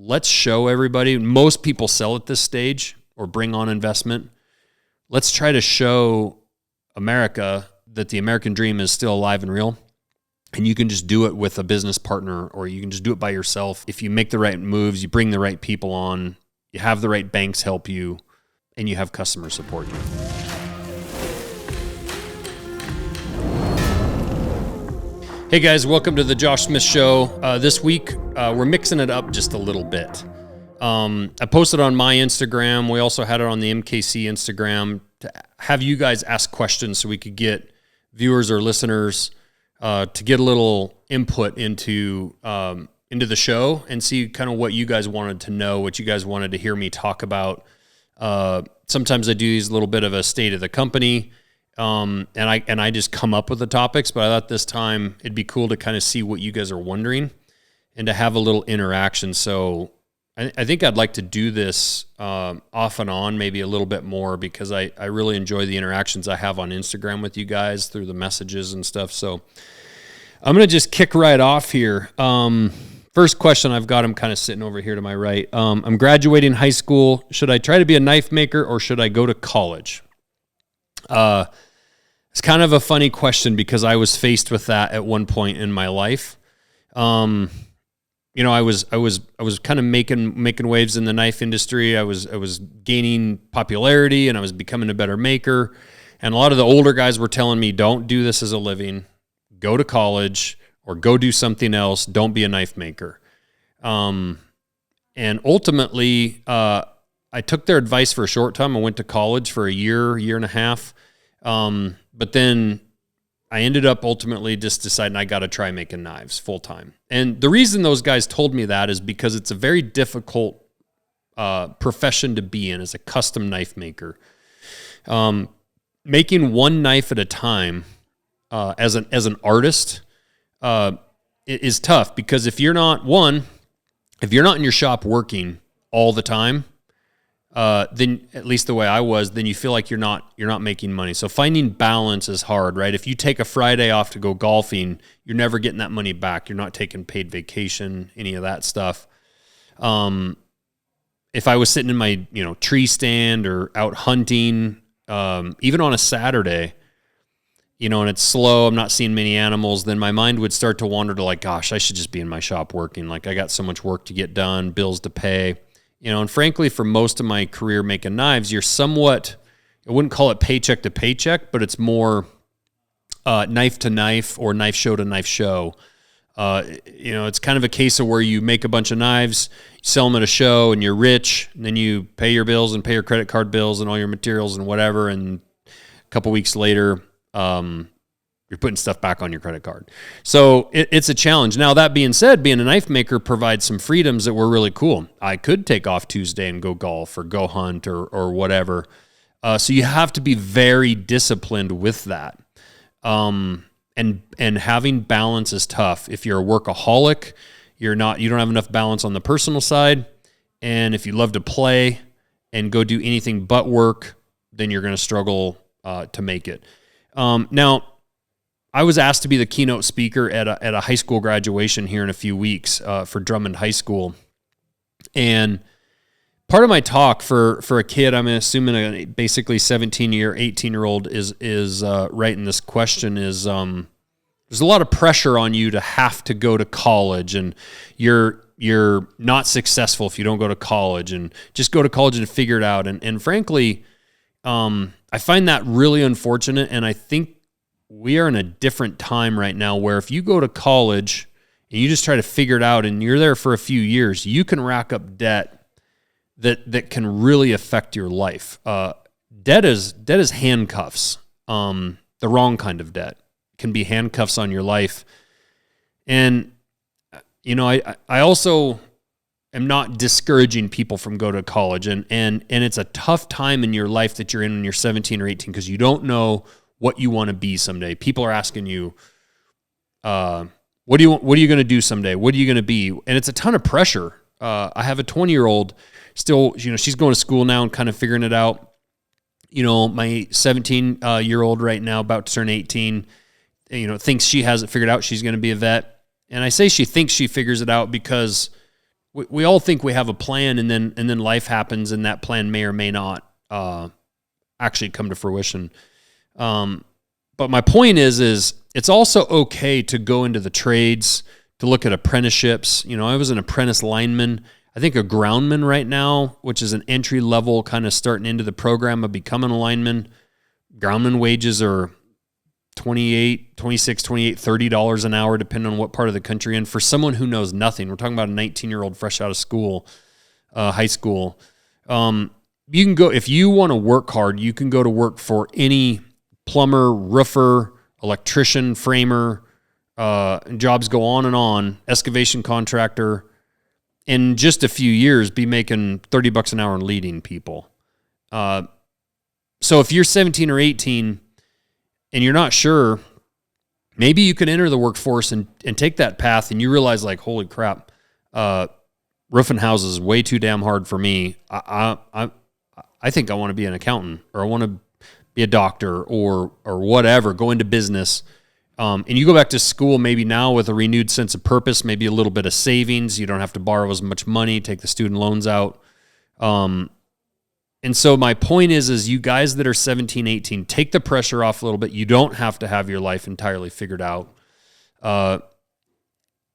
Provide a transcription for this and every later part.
let's show everybody. Most people sell at this stage or bring on investment. Let's try to show America that the American dream is still alive and real. And you can just do it with a business partner, or you can just do it by yourself. If you make the right moves, you bring the right people on, you have the right banks help you, and you have customers support you. Hey guys, welcome to the Josh Smith Show. This week, we're mixing it up just a little bit. I posted on my Instagram. We also had it on the MKC Instagram to have you guys ask questions so we could get viewers or listeners to get a little input into the show and see kind of what you guys wanted to know, what you guys wanted to hear me talk about. Sometimes I do these little bit of a state of the company, and I just come up with the topics, but I thought this time it'd be cool to kind of see what you guys are wondering and to have a little interaction. So I think I'd like to do this off and on, maybe a little bit more, because I really enjoy the interactions I have on Instagram with you guys through the messages and stuff. So I'm going to just kick right off here. First question I've got, I'm kind of sitting over here to my right. I'm graduating high school. Should I try to be a knife maker or should I go to college? It's kind of a funny question because I was faced with that at one point in my life. I was kind of making waves in the knife industry. I was gaining popularity and I was becoming a better maker. And a lot of the older guys were telling me, don't do this as a living. Go to college or go do something else. Don't be a knife maker. And ultimately, I took their advice for a short time. I went to college for a year and a half. But then I ended up ultimately just deciding I got to try making knives full time. And the reason those guys told me that is because it's a very difficult profession to be in as a custom knife maker. Making one knife at a time as an artist is tough, because if you're not in your shop working all the time, then at least the way I was, then you feel like you're not making money. So finding balance is hard, right? If you take a Friday off to go golfing, you're never getting that money back. You're not taking paid vacation, any of that stuff. If I was sitting in my, tree stand or out hunting, even on a Saturday, and it's slow, I'm not seeing many animals, then my mind would start to wander to like, gosh, I should just be in my shop working. Like, I got so much work to get done, bills to pay. And frankly, for most of my career making knives, you're somewhat, I wouldn't call it paycheck to paycheck, but it's more knife to knife or knife show to knife show. It's kind of a case of where you make a bunch of knives, you sell them at a show, and you're rich, and then you pay your bills and pay your credit card bills and all your materials and whatever, and a couple weeks later, you're putting stuff back on your credit card. So it's a challenge. Now, that being said, being a knife maker provides some freedoms that were really cool. I could take off Tuesday and go golf or go hunt or whatever. So you have to be very disciplined with that. And having balance is tough. If you're a workaholic, you don't have enough balance on the personal side. And if you love to play and go do anything but work, then you're going to struggle to make it. Now, I was asked to be the keynote speaker at a high school graduation here in a few weeks for Drummond High School. And part of my talk for a kid, I'm assuming a basically 18-year-old is writing this question is, there's a lot of pressure on you to have to go to college, and you're not successful if you don't go to college, and just go to college and figure it out. And frankly, I find that really unfortunate, and I think we are in a different time right now where if you go to college and you just try to figure it out and you're there for a few years, you can rack up debt that can really affect your life. Debt is handcuffs. The wrong kind of debt can be handcuffs on your life. And, I also am not discouraging people from go to college, and it's a tough time in your life that you're in when you're 17 or 18, because you don't know what you want to be someday. People are asking you, what are you going to do someday? What are you going to be? And it's a ton of pressure. I have a 20-year-old still, she's going to school now and kind of figuring it out. My 17-year-old right now, about to turn 18, thinks she has it figured out. She's going to be a vet. And I say she thinks she figures it out because we all think we have a plan, and then life happens, and that plan may or may not actually come to fruition. But my point is it's also okay to go into the trades, to look at apprenticeships. I was an apprentice lineman. I think a groundman right now, which is an entry level kind of starting into the program of becoming a lineman. Groundman wages are $28, $26, $28, $30 an hour, depending on what part of the country. And for someone who knows nothing, we're talking about a 19-year-old fresh out of school, high school. You can go, if you want to work hard, you can go to work for any plumber, roofer, electrician, framer, jobs go on, excavation contractor. In just a few years, be making $30 an hour and leading people. So if you're 17 or 18 and you're not sure, maybe you can enter the workforce and take that path, and you realize, like, holy crap, roofing houses is way too damn hard for me. I think I want to be an accountant, or I want to be a doctor, or whatever, go into business. And you go back to school maybe now with a renewed sense of purpose, maybe a little bit of savings. You don't have to borrow as much money, take the student loans out. And so my point is you guys that are 17, 18, take the pressure off a little bit. You don't have to have your life entirely figured out. And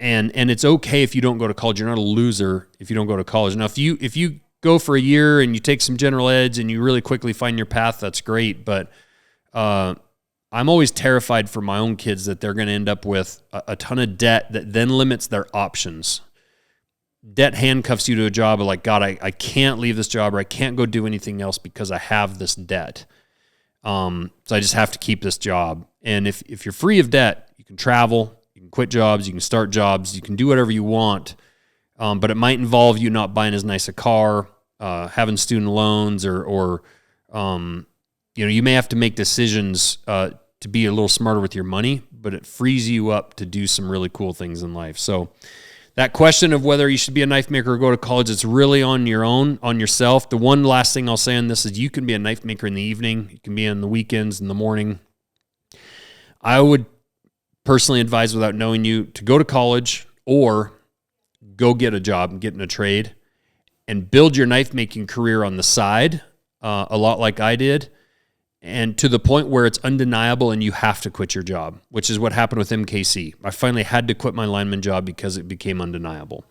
it's okay if you don't go to college. You're not a loser if you don't go to college. Now, if you go for a year and you take some general eds and you really quickly find your path, that's great. But I'm always terrified for my own kids that they're going to end up with a ton of debt that then limits their options. Debt handcuffs you to a job of, like, God, I can't leave this job, or I can't go do anything else because I have this debt. So I just have to keep this job. And if you're free of debt, you can travel, you can quit jobs, you can start jobs, you can do whatever you want. But it might involve you not buying as nice a car, having student loans, or you may have to make decisions to be a little smarter with your money, but it frees you up to do some really cool things in life. So that question of whether you should be a knife maker or go to college, it's really on your own, on yourself. The one last thing I'll say on this is you can be a knife maker in the evening. You can be on the weekends, in the morning. I would personally advise, without knowing you, to go to college or go get a job and get in a trade and build your knife making career on the side, a lot like I did, and to the point where it's undeniable and you have to quit your job, which is what happened with MKC. I finally had to quit my lineman job because it became undeniable.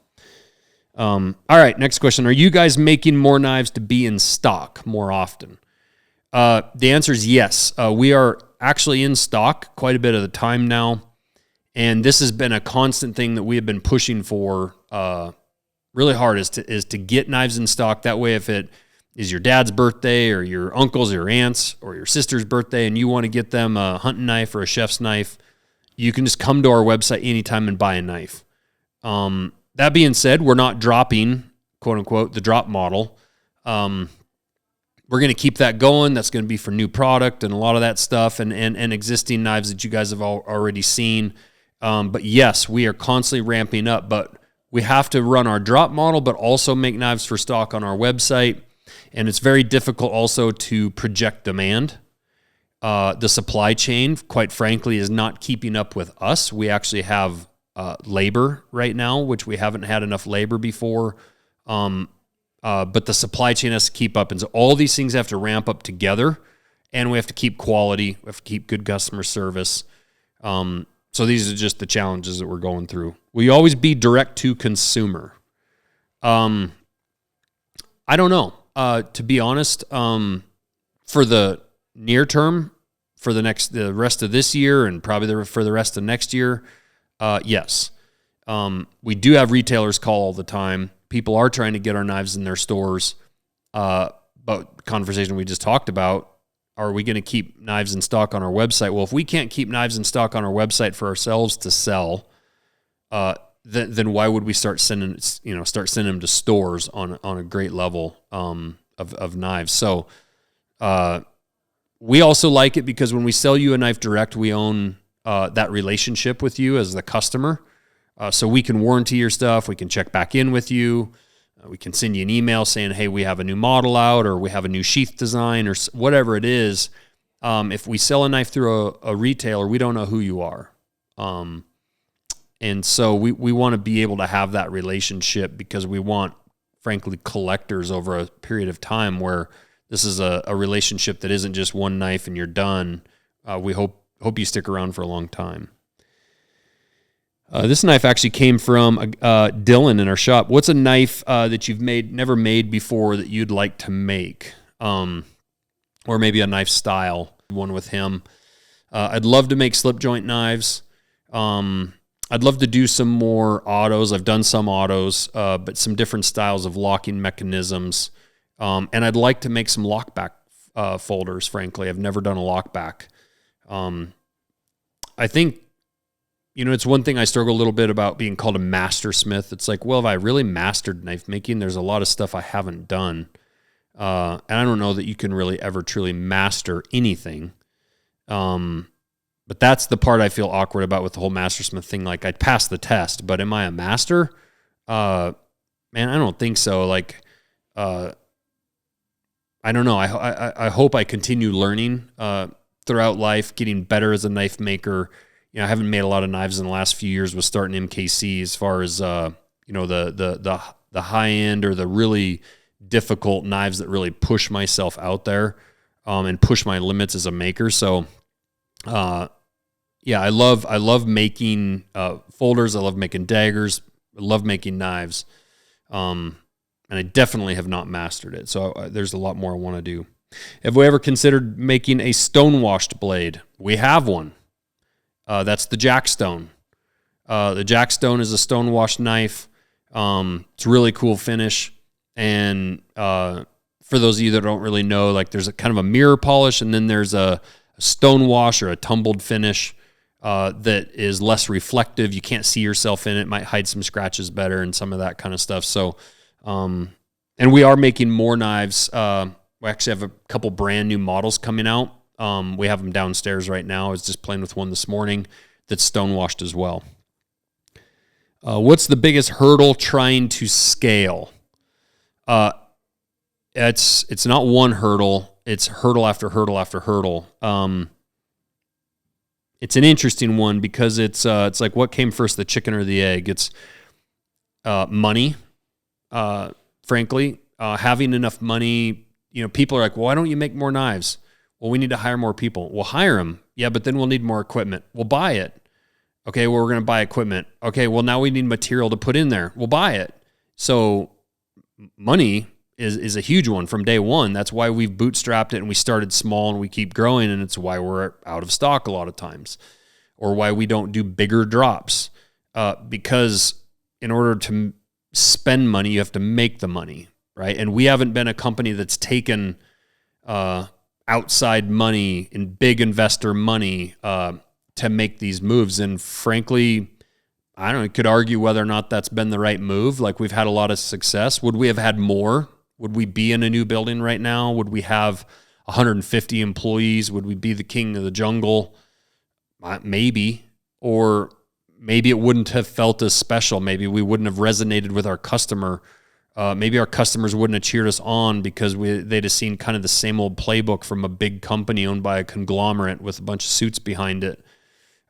All right, next question. Are you guys making more knives to be in stock more often? The answer is yes. We are actually in stock quite a bit of the time now, and this has been a constant thing that we have been pushing for really hard, is to get knives in stock. That way, if it is your dad's birthday or your uncle's or your aunt's or your sister's birthday and you want to get them a hunting knife or a chef's knife, you can just come to our website anytime and buy a knife. That being said, we're not dropping, quote unquote, the drop model. We're going to keep that going. That's going to be for new product and a lot of that stuff, and existing knives that you guys have already seen. But yes, we are constantly ramping up, but we have to run our drop model, but also make knives for stock on our website. And it's very difficult also to project demand. The supply chain, quite frankly, is not keeping up with us. We actually have labor right now, which we haven't had enough labor before. But the supply chain has to keep up. And so all these things have to ramp up together. And we have to keep quality. We have to keep good customer service. So these are just the challenges that we're going through. Will you always be direct to consumer? I don't know. To be honest, for the near term, for the rest of this year and probably for the rest of next year, yes. We do have retailers call all the time. People are trying to get our knives in their stores. But the conversation we just talked about, are we going to keep knives in stock on our website? Well, if we can't keep knives in stock on our website for ourselves to sell, then why would we start sending them to stores on a great level of knives? So we also like it because when we sell you a knife direct, we own that relationship with you as the customer. So we can warranty your stuff. We can check back in with you. We can send you an email saying, hey, we have a new model out, or we have a new sheath design, or whatever it is. If we sell a knife through a retailer, we don't know who you are. And so we want to be able to have that relationship because we want, frankly, collectors over a period of time where this is a relationship that isn't just one knife and you're done. We hope you stick around for a long time. This knife actually came from Dylan in our shop. What's a knife that you've never made before that you'd like to make? Or maybe a knife style, one with him. I'd love to make slip joint knives. I'd love to do some more autos. I've done some autos, but some different styles of locking mechanisms. And I'd like to make some lockback folders, frankly. I've never done a lockback. I think, it's one thing I struggle a little bit about being called a master smith. It's like, well, if I really mastered knife making, there's a lot of stuff I haven't done. And I don't know that you can really ever truly master anything. But that's the part I feel awkward about with the whole mastersmith thing. Like, I'd pass the test, but am I a master? Man, I don't think so. Like, I don't know. I hope I continue learning throughout life, getting better as a knife maker. I haven't made a lot of knives in the last few years with starting MKC as far as the high end or the really difficult knives that really push myself out there and push my limits as a maker. So, I love making folders. I love making daggers. I love making knives. And I definitely have not mastered it. So there's a lot more I want to do. Have we ever considered making a stone-washed blade? We have one. That's the Jackstone. The Jackstone is a stone-washed knife. It's a really cool finish. And for those of you that don't really know, like, there's a kind of a mirror polish, and then there's a stone wash or a tumbled finish that is less reflective. You can't see yourself in it. Might hide some scratches better and some of that kind of stuff. So, and we are making more knives. We actually have a couple brand new models coming out. We have them downstairs right now. I was just playing with one this morning that's stone washed as well. What's the biggest hurdle trying to scale? It's not one hurdle. It's hurdle after hurdle after hurdle. It's an interesting one because it's like, what came first, the chicken or the egg? It's money. Frankly, having enough money. People are like, well, why don't you make more knives? Well, we need to hire more people. We'll hire them. Yeah, but then we'll need more equipment. We'll buy it. Okay, well, we're going to buy equipment. Okay, well, now we need material to put in there. We'll buy it. So money is a huge one from day one. That's why we've bootstrapped it and we started small and we keep growing, and it's why we're out of stock a lot of times, or why we don't do bigger drops. Because in order to spend money, you have to make the money, right? And we haven't been a company that's taken outside money and big investor money to make these moves. And frankly, I don't know, could argue whether or not that's been the right move. Like, we've had a lot of success. Would we have had more? Would we be in a new building right now? Would we have 150 employees? Would we be the king of the jungle? Maybe. Or maybe it wouldn't have felt as special. Maybe we wouldn't have resonated with our customer. Maybe our customers wouldn't have cheered us on because they'd have seen kind of the same old playbook from a big company owned by a conglomerate with a bunch of suits behind it.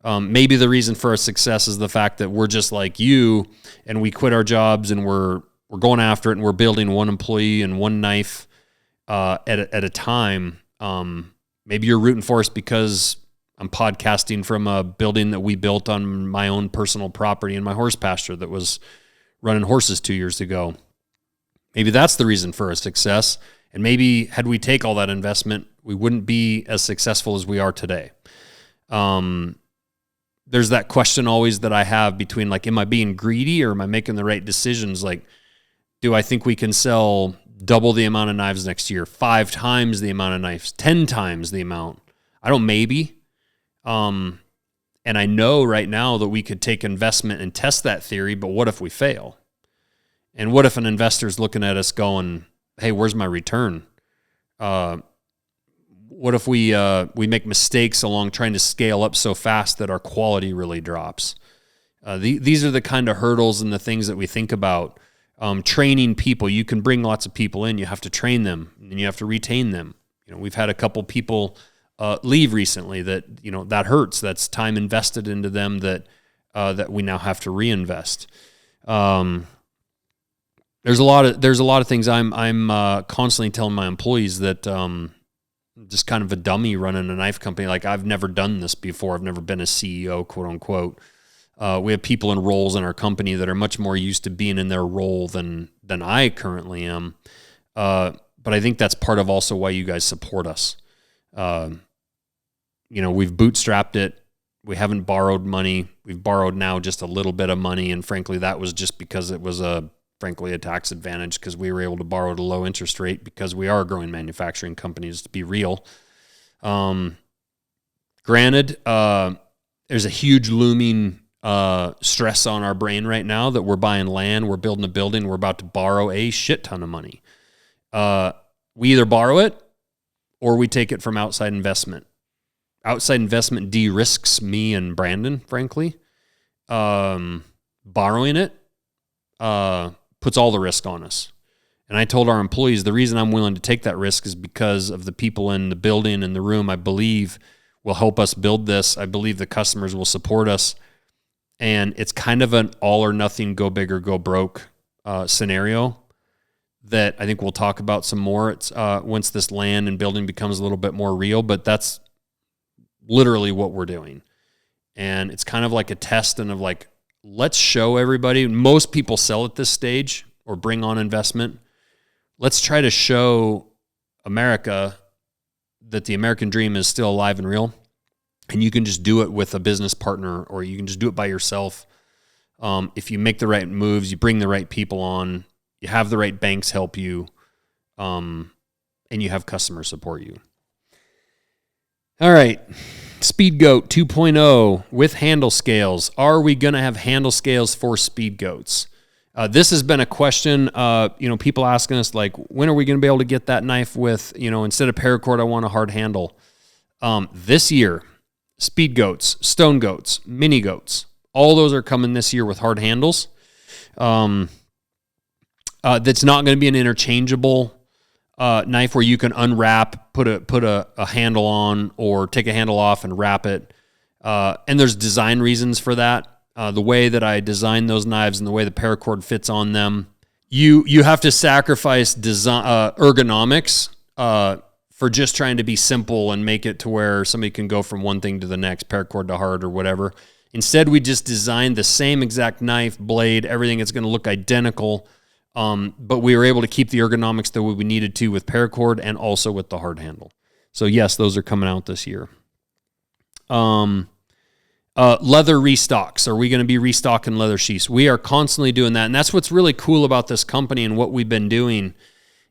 Maybe the reason for our success is the fact that we're just like you, and we quit our jobs and we're going after it, and we're building one employee and one knife at a time. Maybe you're rooting for us because I'm podcasting from a building that we built on my own personal property in my horse pasture that was running horses 2 years ago. Maybe that's the reason for our success. And maybe had we take all that investment, we wouldn't be as successful as we are today. There's that question always that I have between, like, am I being greedy or am I making the right decisions? Like, do I think we can sell double the amount of knives next year, 5 times the amount of knives, 10 times the amount? I don't, maybe. And I know right now that we could take investment and test that theory, but what if we fail? And what if an investor's looking at us going, hey, where's my return? What if we make mistakes along trying to scale up so fast that our quality really drops? These are the kind of hurdles and the things that we think about. Training people. You can bring lots of people in. You have to train them, and you have to retain them. We've had a couple people leave recently that, that hurts. That's time invested into them that that we now have to reinvest. There's a lot of things I'm constantly telling my employees that just kind of a dummy running a knife company. Like, I've never done this before. I've never been a CEO, quote unquote. We have people in roles in our company that are much more used to being in their role than I currently am. But I think that's part of also why you guys support us. We've bootstrapped it. We haven't borrowed money. We've borrowed now just a little bit of money. And frankly, that was just because it was a tax advantage, because we were able to borrow at a low interest rate because we are growing manufacturing companies, to be real. Granted, there's a huge looming stress on our brain right now that we're buying land, we're building a building, we're about to borrow a shit ton of money. We either borrow it or we take it from outside investment. Outside investment de-risks me and Brandon, frankly. Borrowing it puts all the risk on us. And I told our employees the reason I'm willing to take that risk is because of the people in the building and the room I believe will help us build this. I believe the customers will support us. And it's kind of an all or nothing, go big or go broke scenario that I think we'll talk about some more. It's once this land and building becomes a little bit more real, but that's literally what we're doing. And it's kind of like a test and of like, let's show everybody. Most people sell at this stage or bring on investment. Let's try to show America that the American dream is still alive and real. And you can just do it with a business partner, or you can just do it by yourself. If you make the right moves, you bring the right people on, you have the right banks help you, and you have customers support you. All right. Speed Goat 2.0 with handle scales. Are we going to have handle scales for Speed Goats? This has been a question, people asking us, like, when are we going to be able to get that knife with, instead of paracord, I want a hard handle. This year, Speed Goats, Stone Goats, Mini Goats, all those are coming this year with hard handles. That's not going to be an interchangeable knife where you can unwrap, put a handle on, or take a handle off and wrap it. And there's design reasons for that. The way that I design those knives and the way the paracord fits on them, you have to sacrifice design ergonomics for just trying to be simple and make it to where somebody can go from one thing to the next, paracord to hard or whatever. Instead, we just designed the same exact knife, blade, everything. It's going to look identical. But we were able to keep the ergonomics the way we needed to with paracord and also with the hard handle. So yes, those are coming out this year. Leather restocks. Are we going to be restocking leather sheaths? We are constantly doing that. And that's what's really cool about this company and what we've been doing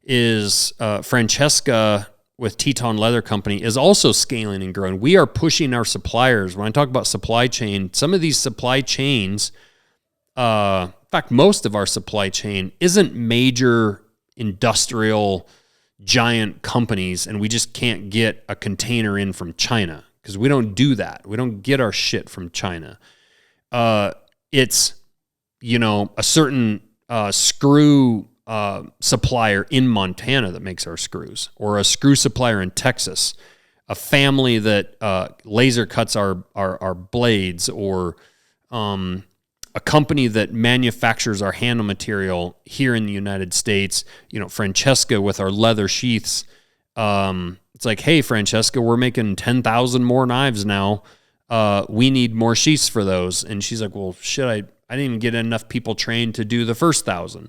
is Francesca with Teton Leather Company is also scaling and growing. We are pushing our suppliers. When I talk about supply chain, some of these supply chains, in fact, most of our supply chain isn't major industrial giant companies, and we just can't get a container in from China because we don't do that. We don't get our shit from China. It's, a certain screw supplier in Montana that makes our screws, or a screw supplier in Texas, a family that laser cuts our blades, or a company that manufactures our handle material here in the United States. Francesca with our leather sheaths. It's like, hey, Francesca, we're making 10,000 more knives now. We need more sheaths for those. And she's like, well, shit, I didn't even get enough people trained to do the first 1,000.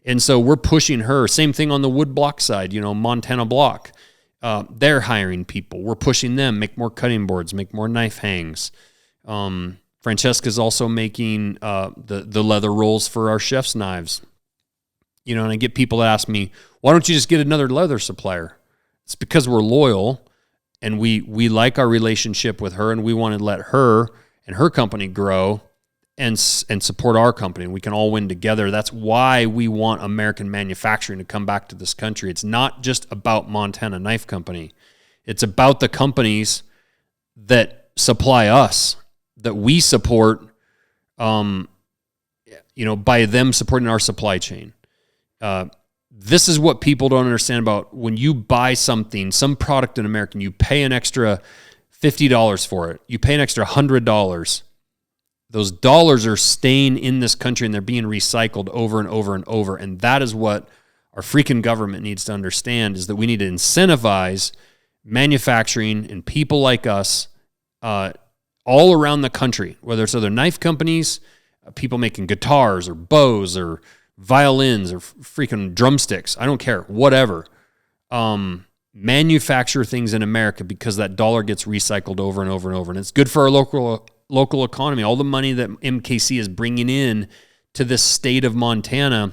And so we're pushing her. Same thing on the wood block side, Montana Block. They're hiring people. We're pushing them, make more cutting boards, make more knife hangs. Francesca's also making the leather rolls for our chef's knives. And I get people that ask me, why don't you just get another leather supplier? It's because we're loyal and we like our relationship with her, and we want to let her and her company grow and support our company. We can all win together. That's why we want American manufacturing to come back to this country. It's not just about Montana Knife Company. It's about the companies that supply us, that we support, by them supporting our supply chain. This is what people don't understand about when you buy something, some product in America, and you pay an extra $50 for it. You pay an extra $100. those dollars are staying in this country and they're being recycled over and over and over. And that is what our freaking government needs to understand, is that we need to incentivize manufacturing and people like us all around the country, whether it's other knife companies, people making guitars or bows or violins or freaking drumsticks. I don't care, whatever. Manufacture things in America, because that dollar gets recycled over and over and over. And it's good for our local economy. All the money that MKC is bringing in to this state of Montana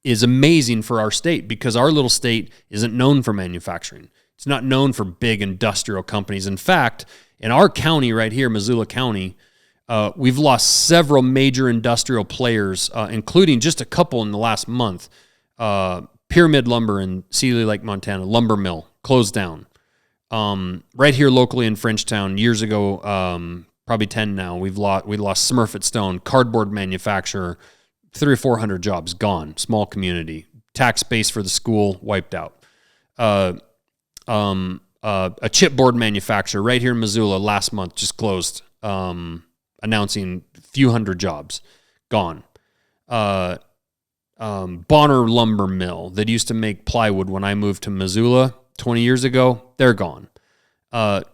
is amazing for our state, because our little state isn't known for manufacturing. It's not known for big industrial companies. In fact, in our county right here, Missoula County, we've lost several major industrial players, including just a couple in the last month. Pyramid Lumber in Sealy Lake, Montana, lumber mill, closed down. Right here locally in Frenchtown, years ago, probably 10 now, we lost Smurfit Stone, cardboard manufacturer, 300 or 400 jobs gone, small community. Tax base for the school wiped out. A chipboard manufacturer right here in Missoula last month just closed, announcing a few hundred jobs gone. Bonner Lumber Mill that used to make plywood when I moved to Missoula 20 years ago, they're gone. And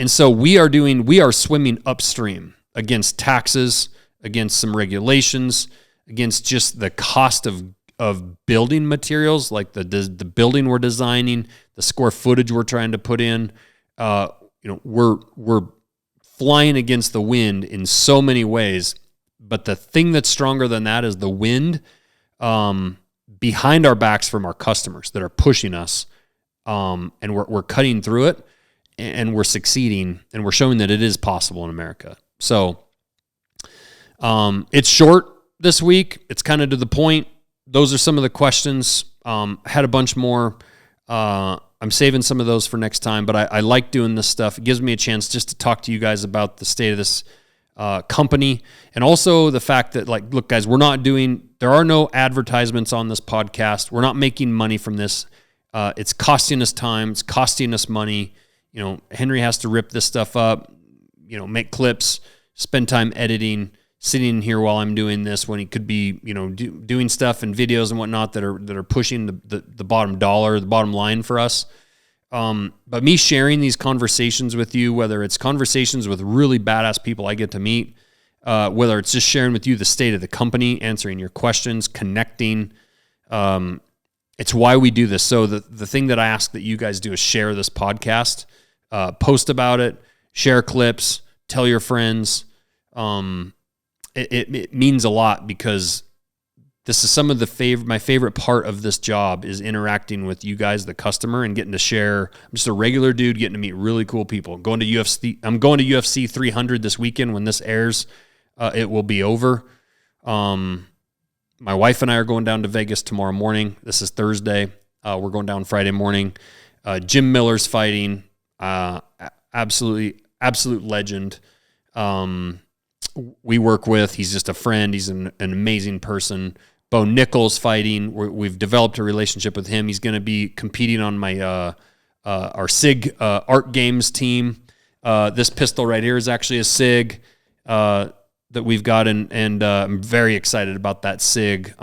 so we are swimming upstream against taxes, against some regulations, against just the cost of building materials, like the building we're designing, the square footage we're trying to put in. We're flying against the wind in so many ways. But the thing that's stronger than that is the wind behind our backs from our customers that are pushing us, and we're cutting through it, and we're succeeding, and we're showing that it is possible in America. So it's short this week. It's kind of to the point. Those are some of the questions. I had a bunch more. I'm saving some of those for next time, but I like doing this stuff. It gives me a chance just to talk to you guys about the state of this company, and also the fact that, like, look, guys, there are no advertisements on this podcast. We're not making money from this. It's costing us time. It's costing us money. Henry has to rip this stuff up, make clips, spend time editing, sitting here while I'm doing this, when he could be, doing stuff and videos and whatnot that are pushing the bottom dollar, the bottom line for us. But me sharing these conversations with you, whether it's conversations with really badass people I get to meet, whether it's just sharing with you the state of the company, answering your questions, connecting, it's why we do this. So the thing that I ask that you guys do is share this podcast, post about it, share clips, tell your friends. It means a lot, because this is some of my favorite part of this job is interacting with you guys, the customer, and getting to share. I'm just a regular dude getting to meet really cool people. I'm going to UFC 300 this weekend. When this airs, it will be over. My wife and I are going down to Vegas tomorrow morning. This is Thursday. We're going down Friday morning. Jim Miller's fighting. Absolute legend. We work with. He's just a friend. He's an amazing person. Bo Nichols fighting. We've developed a relationship with him. He's going to be competing on my our SIG art games team. This pistol right here is actually a SIG that we've got, and I'm very excited about that SIG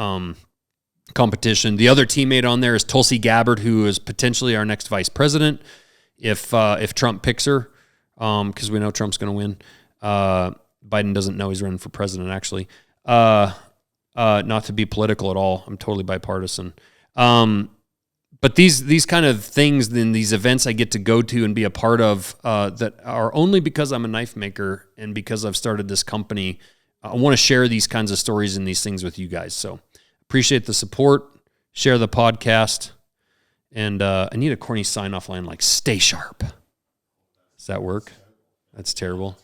competition. The other teammate on there is Tulsi Gabbard, who is potentially our next vice president if Trump picks her, because we know Trump's going to win. Biden doesn't know he's running for president, actually. Not to be political at all. I'm totally bipartisan. But these kind of things, then these events I get to go to and be a part of, that are only because I'm a knife maker and because I've started this company. I want to share these kinds of stories and these things with you guys. So appreciate the support. Share the podcast. And I need a corny sign-off line like, stay sharp. Does that work? That's terrible.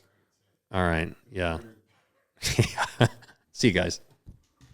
All right. Yeah. See you guys.